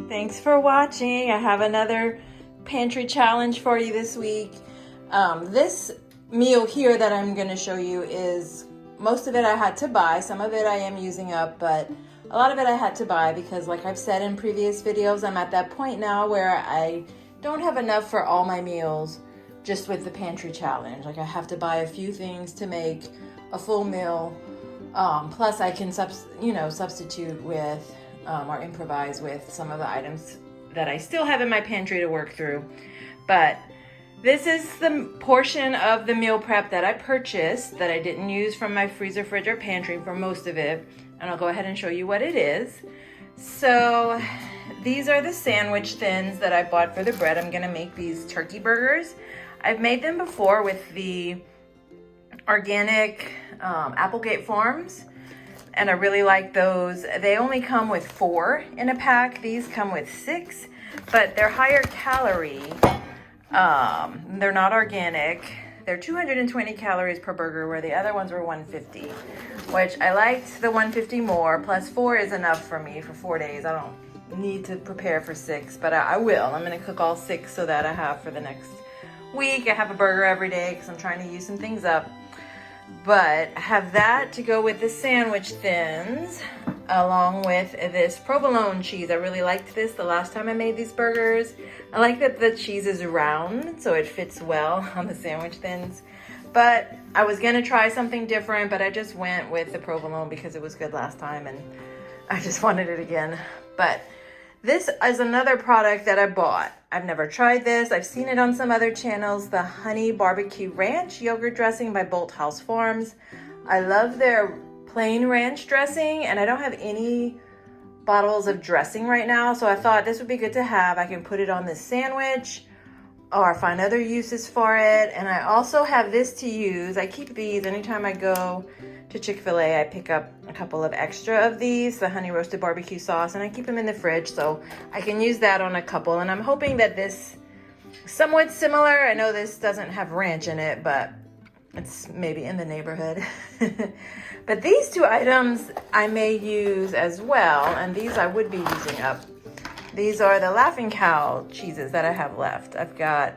Thanks for watching. I have another pantry challenge for you this week. This meal here that I'm going to show you is, most of it I had to buy. Some of it I am using up, but a lot of it I had to buy because, like I've said in previous videos, I'm at that point now where I don't have enough for all my meals just with the pantry challenge. Like I have to buy a few things to make a full meal. Plus I can substitute with or improvise with some of the items that I still have in my pantry to work through. But this is the portion of the meal prep that I purchased that I didn't use from my freezer, fridge, or pantry for most of it. And I'll go ahead and show you what it is. So these are the sandwich thins that I bought for the bread. I'm gonna make these turkey burgers. I've made them before with the organic Applegate Farms, and I really like those. They only come with 4 in a pack. These come with 6, but they're higher calorie. They're not organic. They're 220 calories per burger, where the other ones were 150, which I liked the 150 more. Plus 4 is enough for me for 4 days. I don't need to prepare for 6, but I will. I'm gonna cook all 6 so that I have for the next week. I have a burger every day because I'm trying to use some things up. But I have that to go with the sandwich thins, along with this provolone cheese. I really liked this the last time I made these burgers. I like that the cheese is round, so it fits well on the sandwich thins. But I was gonna try something different, but I just went with the provolone because it was good last time and I just wanted it again. But this is another product that I bought. I've never tried this. I've seen it on some other channels, the Honey Barbecue Ranch Yogurt Dressing by Bolthouse Farms. I love their plain ranch dressing, and I don't have any bottles of dressing right now, so I thought this would be good to have. I can put it on this sandwich or find other uses for it. And I also have this to use. I keep these anytime I go to Chick-fil-A. I pick up a couple of extra of these, the honey roasted barbecue sauce, and I keep them in the fridge so I can use that on a couple. And I'm hoping that this is somewhat similar. I know this doesn't have ranch in it, but it's maybe in the neighborhood. But these 2 items I may use as well, and these I would be using up. These are the Laughing Cow cheeses that I have left. I've got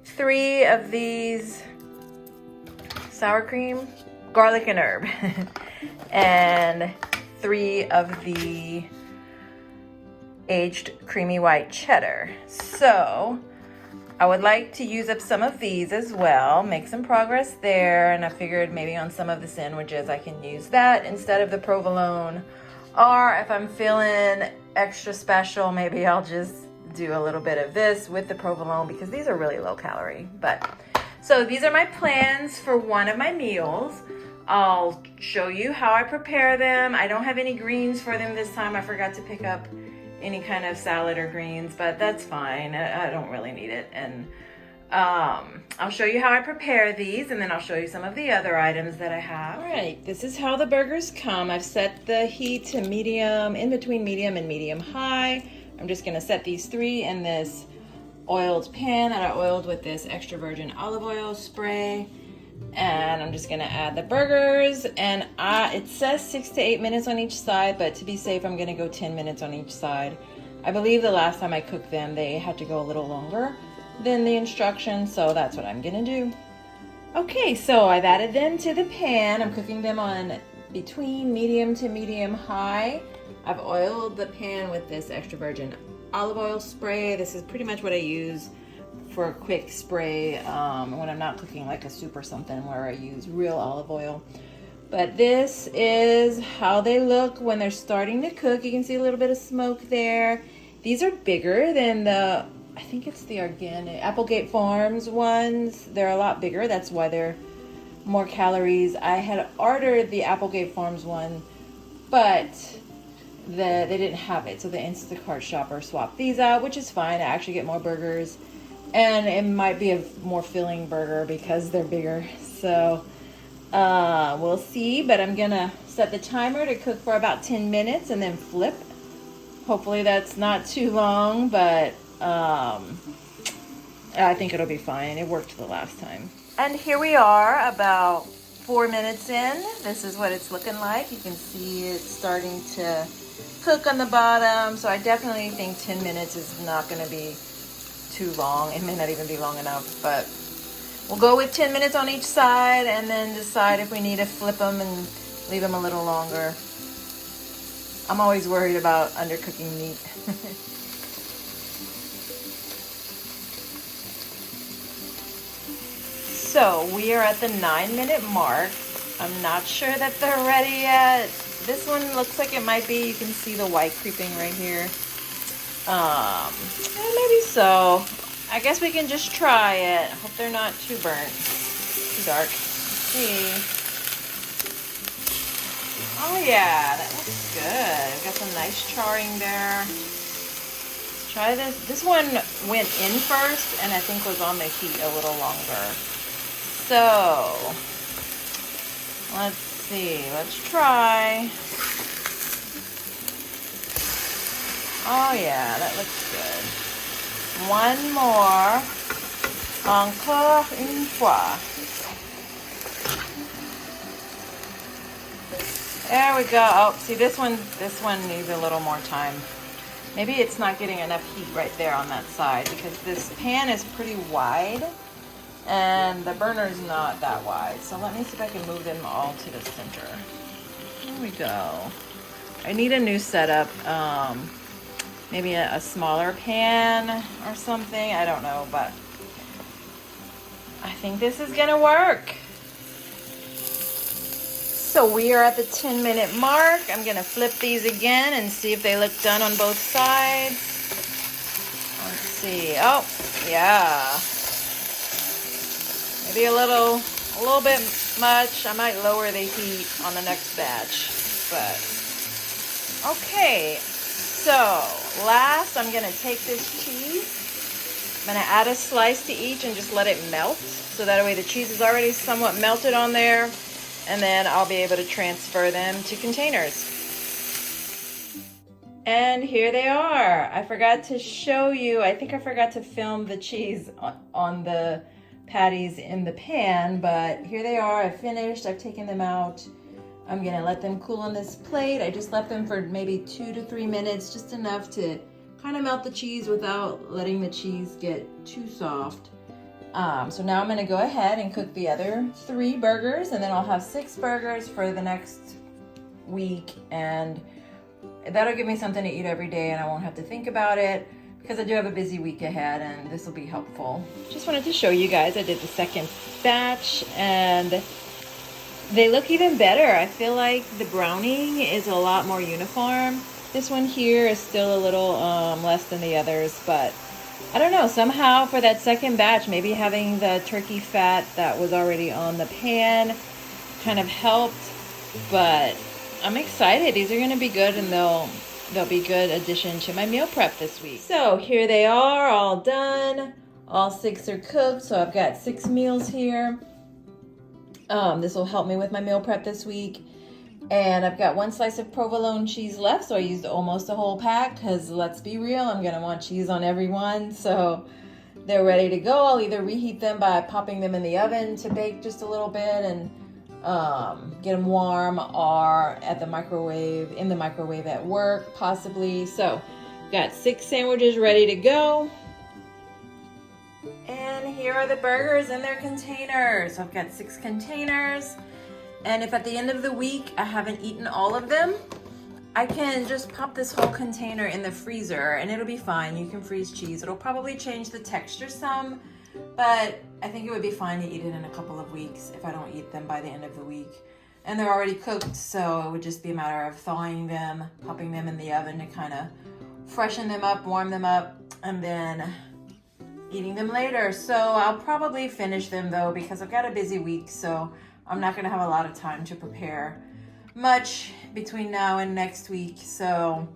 3 of these sour cream, garlic and herb, and 3 of the aged creamy white cheddar. So I would like to use up some of these as well, make some progress there, and I figured maybe on some of the sandwiches I can use that instead of the provolone. Or if I'm feeling extra special, maybe I'll just do a little bit of this with the provolone because these are really low calorie. But so these are my plans for one of my meals. I'll show you how I prepare them. I don't have any greens for them this time. I forgot to pick up any kind of salad or greens, but that's fine. I don't really need it. And I'll show you how I prepare these, and then I'll show you some of the other items that I have. All right, this is how the burgers come. I've set the heat to medium, in between medium and medium high. I'm just gonna set these 3 in this oiled pan that I oiled with this extra virgin olive oil spray. And I'm just gonna add the burgers, and it says 6 to 8 minutes on each side, but to be safe, I'm gonna go 10 minutes on each side. I believe the last time I cooked them, they had to go a little longer than the instructions, so that's what I'm gonna do. Okay, so I've added them to the pan. I'm cooking them on between medium to medium high. I've oiled the pan with this extra virgin olive oil spray. This is pretty much what I use for a quick spray when I'm not cooking like a soup or something, where I use real olive oil. But this is how they look when they're starting to cook. You can see a little bit of smoke there. These are bigger than the I think it's the organic Applegate Farms ones. They're a lot bigger. That's why they're more calories. I had ordered the Applegate Farms one, but they didn't have it. So the Instacart shopper swapped these out, which is fine. I actually get more burgers. And it might be a more filling burger because they're bigger. So we'll see. But I'm going to set the timer to cook for about 10 minutes and then flip. Hopefully that's not too long, but I think it'll be fine. It worked the last time. And here we are about 4 minutes in. This is what it's looking like. You can see it's starting to cook on the bottom. So I definitely think 10 minutes is not going to be too long. It may not even be long enough, but we'll go with 10 minutes on each side and then decide if we need to flip them and leave them a little longer. I'm always worried about undercooking meat. So we are at the 9-minute mark. I'm not sure that they're ready yet. This one looks like it might be. You can see the white creeping right here. Maybe so. I guess we can just try it. Hope they're not too burnt, too dark. Let's see. Oh yeah, that looks good. We've got some nice charring there. Try this. This one went in first and I think was on the heat a little longer. So, let's see. Let's try. Oh yeah, that looks good. One more. Encore une fois. There we go. Oh, see this one needs a little more time. Maybe it's not getting enough heat right there on that side because this pan is pretty wide and the burner is not that wide. So let me see if I can move them all to the center. There we go. I need a new setup. Maybe a smaller pan or something. I don't know, but I think this is gonna work. So we are at the 10-minute mark. I'm gonna flip these again and see if they look done on both sides. Let's see. Oh, yeah. Maybe a little bit much. I might lower the heat on the next batch, but okay. So last, I'm gonna take this cheese. I'm gonna add a slice to each and just let it melt. So that way the cheese is already somewhat melted on there. And then I'll be able to transfer them to containers. And here they are. I forgot to show you, I think I forgot to film the cheese on the patties in the pan, but here they are. I finished, I've taken them out. I'm gonna let them cool on this plate. I just left them for maybe 2 to 3 minutes, just enough to kind of melt the cheese without letting the cheese get too soft. So now I'm gonna go ahead and cook the other 3 burgers and then I'll have 6 burgers for the next week and that'll give me something to eat every day and I won't have to think about it because I do have a busy week ahead and this will be helpful. Just wanted to show you guys, I did the second batch and they look even better. I feel like the browning is a lot more uniform. This one here is still a little less than the others, but I don't know, somehow for that second batch, maybe having the turkey fat that was already on the pan kind of helped, but I'm excited. These are gonna be good and they'll be good addition to my meal prep this week. So here they are, all done. All 6 are cooked, so I've got 6 meals here. This will help me with my meal prep this week. And I've got 1 slice of provolone cheese left, so I used almost a whole pack because let's be real, I'm gonna want cheese on every one. So they're ready to go. I'll either reheat them by popping them in the oven to bake just a little bit and get them warm, or at the microwave, in the microwave at work, possibly. So got 6 sandwiches ready to go. And here are the burgers in their containers. So I've got 6 containers. And if at the end of the week I haven't eaten all of them, I can just pop this whole container in the freezer and it'll be fine. You can freeze cheese. It'll probably change the texture some, but I think it would be fine to eat it in a couple of weeks if I don't eat them by the end of the week. And they're already cooked, so it would just be a matter of thawing them, popping them in the oven to kind of freshen them up, warm them up, and then eating them later. So I'll probably finish them though, because I've got a busy week, so I'm not gonna have a lot of time to prepare much between now and next week. So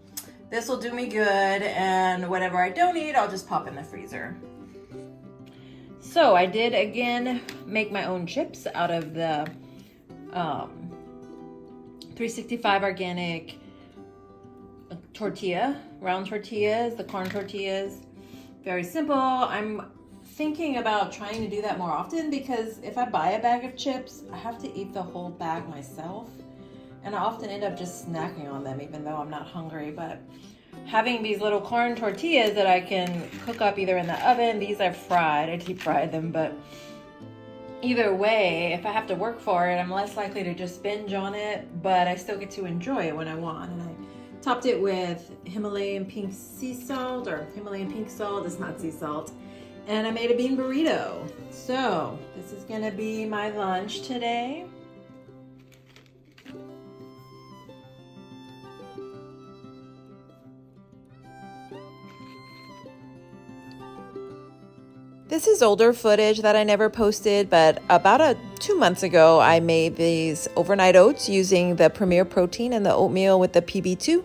this will do me good, and whatever I don't eat, I'll just pop in the freezer. So I did again make my own chips out of the 365 organic tortilla, round tortillas, the corn tortillas. Very simple. I'm thinking about trying to do that more often, because if I buy a bag of chips, I have to eat the whole bag myself. And I often end up just snacking on them even though I'm not hungry. But having these little corn tortillas that I can cook up either in the oven, these I've fried, I deep fried them, but either way, if I have to work for it, I'm less likely to just binge on it, but I still get to enjoy it when I want. And I topped it with Himalayan pink sea salt, or Himalayan pink salt, it's not sea salt. And I made a bean burrito. So this is gonna be my lunch today. This is older footage that I never posted, but about 2 months ago, I made these overnight oats using the Premier Protein and the oatmeal with the PB2.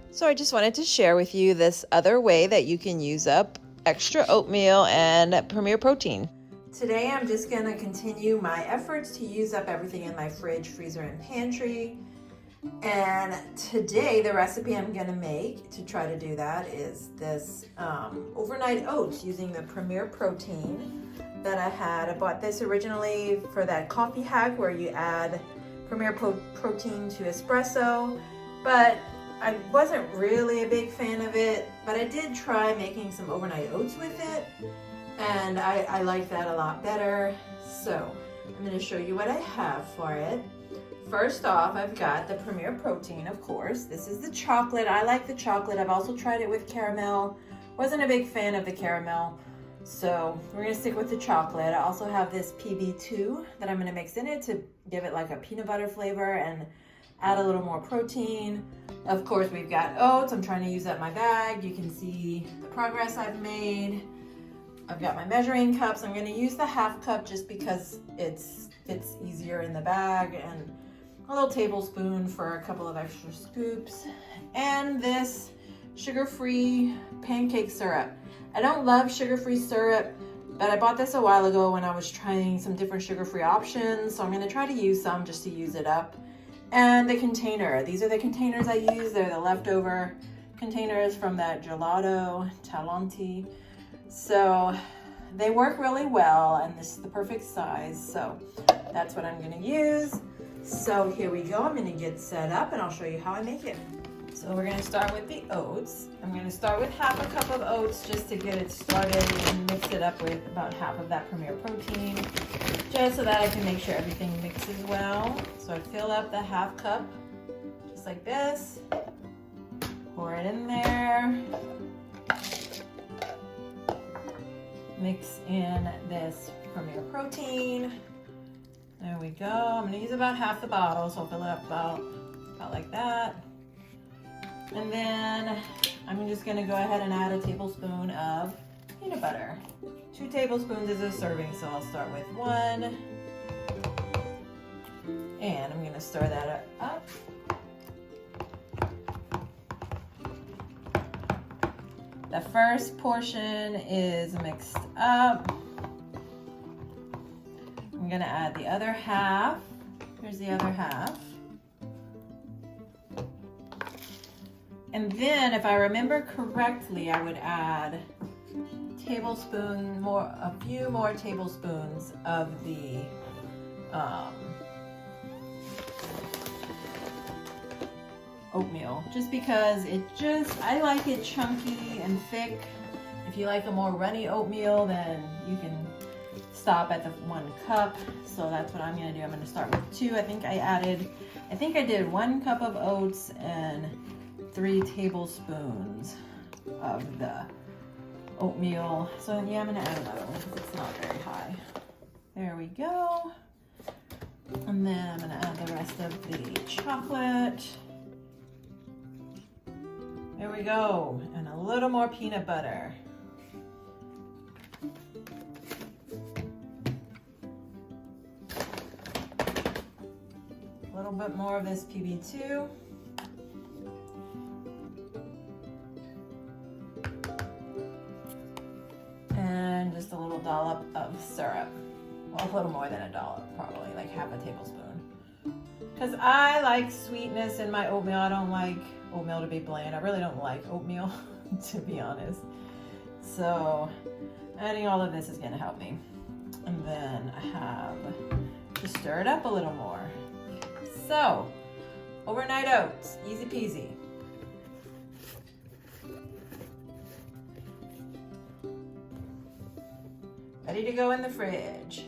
So I just wanted to share with you this other way that you can use up extra oatmeal and Premier Protein. Today, I'm just gonna continue my efforts to use up everything in my fridge, freezer, and pantry. And today, the recipe I'm gonna make to try to do that is this overnight oats using the Premier Protein that I had. I bought this originally for that coffee hack where you add Premier Protein to espresso, but I wasn't really a big fan of it, but I did try making some overnight oats with it, and I like that a lot better. So I'm gonna show you what I have for it. First off, I've got the Premier Protein, of course. This is the chocolate. I like the chocolate. I've also tried it with caramel. Wasn't a big fan of the caramel, so we're gonna stick with the chocolate. I also have this PB2 that I'm gonna mix in it to give it like a peanut butter flavor and add a little more protein. Of course, we've got oats. I'm trying to use up my bag. You can see the progress I've made. I've got my measuring cups. I'm gonna use the half cup just because it's easier in the bag, and a little tablespoon for a couple of extra scoops, and this sugar-free pancake syrup. I don't love sugar-free syrup, but I bought this a while ago when I was trying some different sugar-free options, so I'm going to try to use some just to use it up. And the container. These are the containers I use. They're the leftover containers from that gelato Talenti. So they work really well, and this is the perfect size, so that's what I'm going to use. So here we go. I'm going to get set up and I'll show you how I make it. So we're going to start with the oats. I'm going to start with half a cup of oats just to get it started, and mix it up with about half of that Premier Protein, just so that I can make sure everything mixes well. So I fill up the half cup just like this, pour it in there, mix in this Premier Protein. There we go. I'm gonna use about half the bottle, so I'll fill it up about like that. And then I'm just gonna go ahead and add a tablespoon of peanut butter. 2 tablespoons is a serving, so I'll start with 1. And I'm gonna stir that up. The first portion is mixed up. I'm gonna add the other half. Here's the other half. And then, if I remember correctly, I would add a few more tablespoons of the oatmeal, just because I like it chunky and thick. If you like a more runny oatmeal, then you can stop at the 1 cup. So that's what I'm gonna do. I'm gonna start with 2. I think I did 1 cup of oats and 3 tablespoons of the oatmeal. So yeah, I'm gonna add another one because it's not very high. There we go. And then I'm gonna add the rest of the chocolate. There we go. And a little more peanut butter. little bit more of this PB2. And just a little dollop of syrup. Well, a little more than a dollop, probably like half a tablespoon. Because I like sweetness in my oatmeal. I don't like oatmeal to be bland. I really don't like oatmeal, to be honest. So adding all of this is going to help me. And then I have to stir it up a little more. So, overnight oats, easy peasy. Ready to go in the fridge.